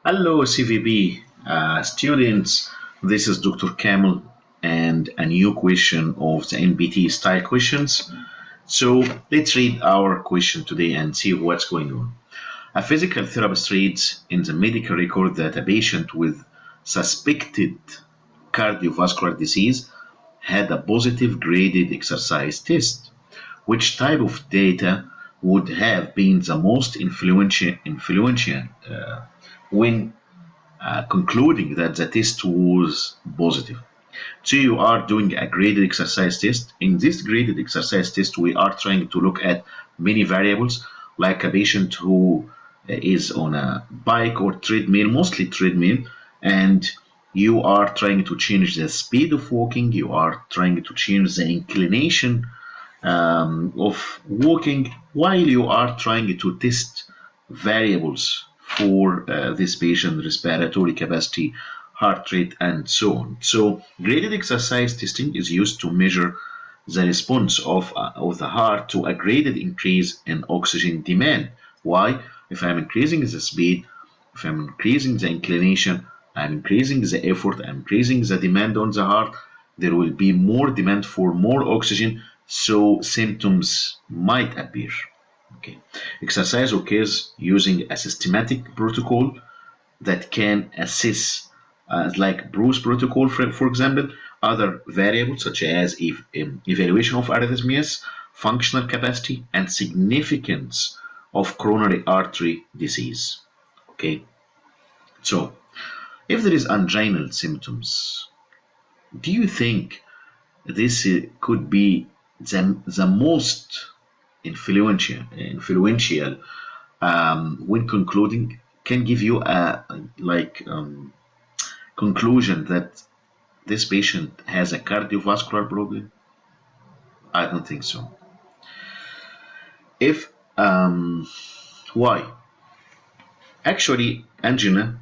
Hello, CVP students. This is Dr. Kamel and a new question of the NBT style questions. So let's read our question today and see what's going on. A physical therapist reads in the medical record that a patient with suspected cardiovascular disease had a positive graded exercise test. Which type of data would have been the most influential when concluding that the test was positive? So you are doing a graded exercise test. In this graded exercise test, we are trying to look at many variables, like a patient who is on a bike or treadmill, mostly treadmill, and you are trying to change the speed of walking, you are trying to change the inclination of walking, while you are trying to test variables for this patient respiratory capacity, heart rate, and so on. So graded exercise testing is used to measure the response of the heart to a graded increase in oxygen demand. Why? If I'm increasing the speed, if I'm increasing the inclination, I'm increasing the effort, I'm increasing the demand on the heart, there will be more demand for more oxygen, so symptoms might appear. Okay. Exercise occurs using a systematic protocol that can assess, like Bruce protocol, for example, other variables such as evaluation of arrhythmias, functional capacity, and significance of coronary artery disease. Okay, so if there is anginal symptoms, do you think this could be the most influential when concluding, can give you a conclusion that this patient has a cardiovascular problem? I don't think so. If Why? Actually, angina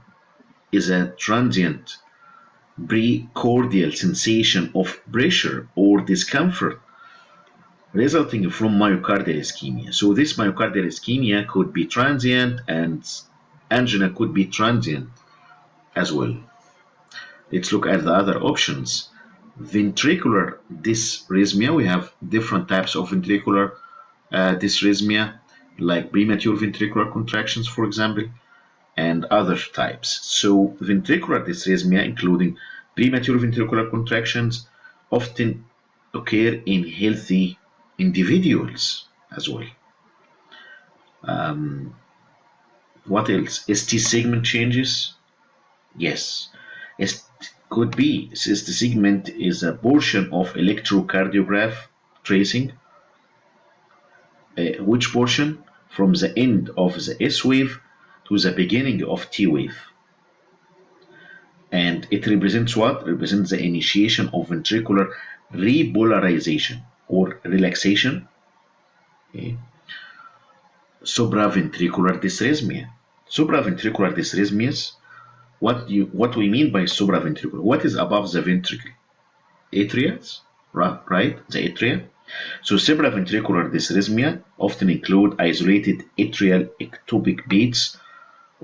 is a transient precordial sensation of pressure or discomfort resulting from myocardial ischemia. So this myocardial ischemia could be transient and angina could be transient as well. Let's look at the other options. Ventricular dysrhythmia. We have different types of ventricular dysrhythmia, like premature ventricular contractions, for example, and other types. So ventricular dysrhythmia, including premature ventricular contractions, often occur in healthy individuals as well. What else? ST segment changes? Yes. It could be. ST segment is a portion of electrocardiograph tracing. Which portion? From the end of the S wave to the beginning of T wave. And it represents what? Represents the initiation of ventricular repolarization or relaxation. Okay. Supraventricular dysrhythmia. Supraventricular dysrhythmias. What we mean by supraventricular? What is above the ventricle? Atria, right? The atria. So supraventricular dysrhythmia often include isolated atrial ectopic beats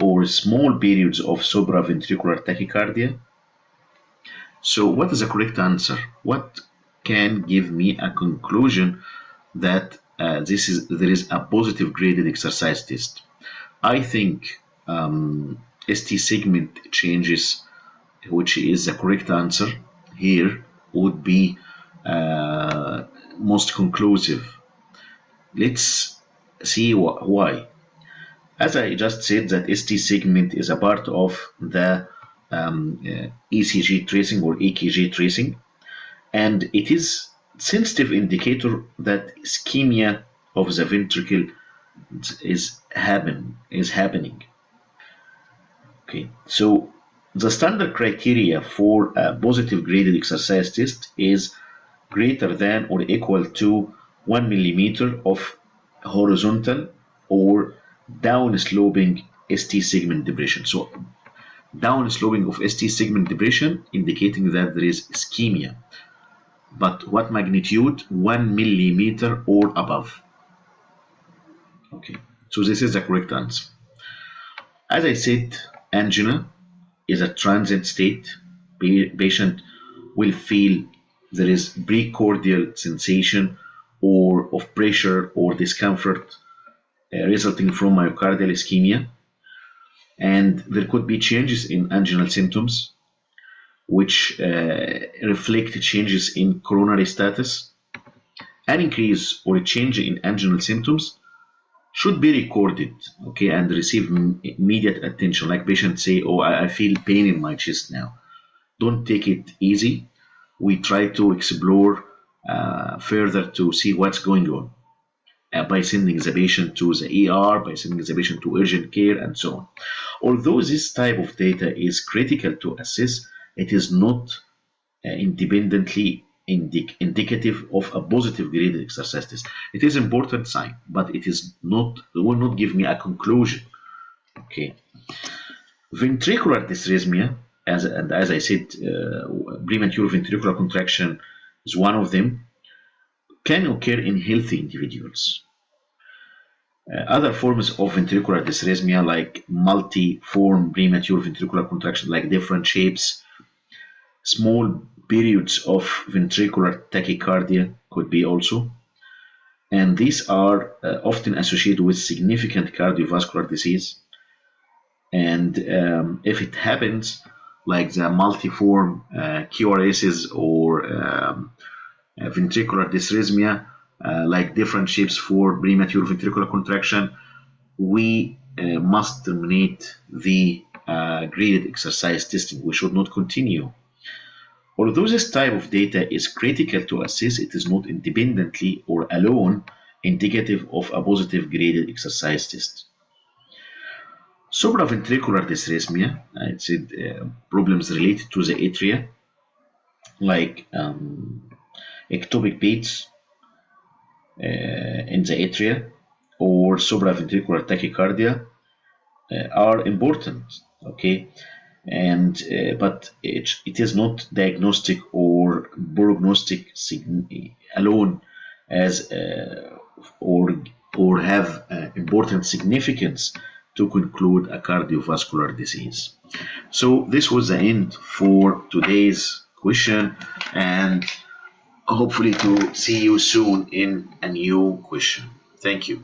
or small periods of supraventricular tachycardia. So what is the correct answer? What can give me a conclusion that there is a positive graded exercise test? I think ST segment changes, which is the correct answer here, would be most conclusive. Let's see why. As I just said, that ST segment is a part of the ECG tracing or EKG tracing, and it is sensitive indicator that ischemia of the ventricle is happening. Okay, so the standard criteria for a positive graded exercise test is greater than or equal to 1 millimeter of horizontal or down sloping ST segment depression. So down sloping of ST segment depression indicating that there is ischemia. But what magnitude? 1 millimeter or above. Okay, so this is the correct answer. As I said, Angina is a transient state. Patient will feel there is precordial sensation or of pressure or discomfort resulting from myocardial ischemia, and there could be changes in anginal symptoms which reflect changes in coronary status. An increase or a change in anginal symptoms should be recorded, okay, and receive immediate attention. Like patients say, oh, I feel pain in my chest now. Don't take it easy. We try to explore further to see what's going on by sending the patient to the ER, by sending the patient to urgent care, and so on. Although this type of data is critical to assess, it is not independently indicative of a positive graded exercise test. It is important sign, but it is not. It will not give me a conclusion. Okay. Ventricular dysrhythmia, as I said, premature ventricular contraction is one of them, can occur in healthy individuals. Other forms of ventricular dysrhythmia, like multi-form premature ventricular contraction, like different shapes, small periods of ventricular tachycardia could be also, and these are often associated with significant cardiovascular disease. And if it happens, like the multiform QRSs or ventricular dysrhythmia, like different shapes for premature ventricular contraction, we must terminate the graded exercise testing. We should not continue. Although this type of data is critical to assess, it is not independently or alone indicative of a positive graded exercise test. Supraventricular dysrhythmia, I said problems related to the atria, like ectopic beats in the atria or supraventricular tachycardia are important, okay, and but it is not diagnostic or prognostic alone as or have important significance to conclude a cardiovascular disease. So this was the end for today's question, and hopefully to see you soon in a new question. Thank you.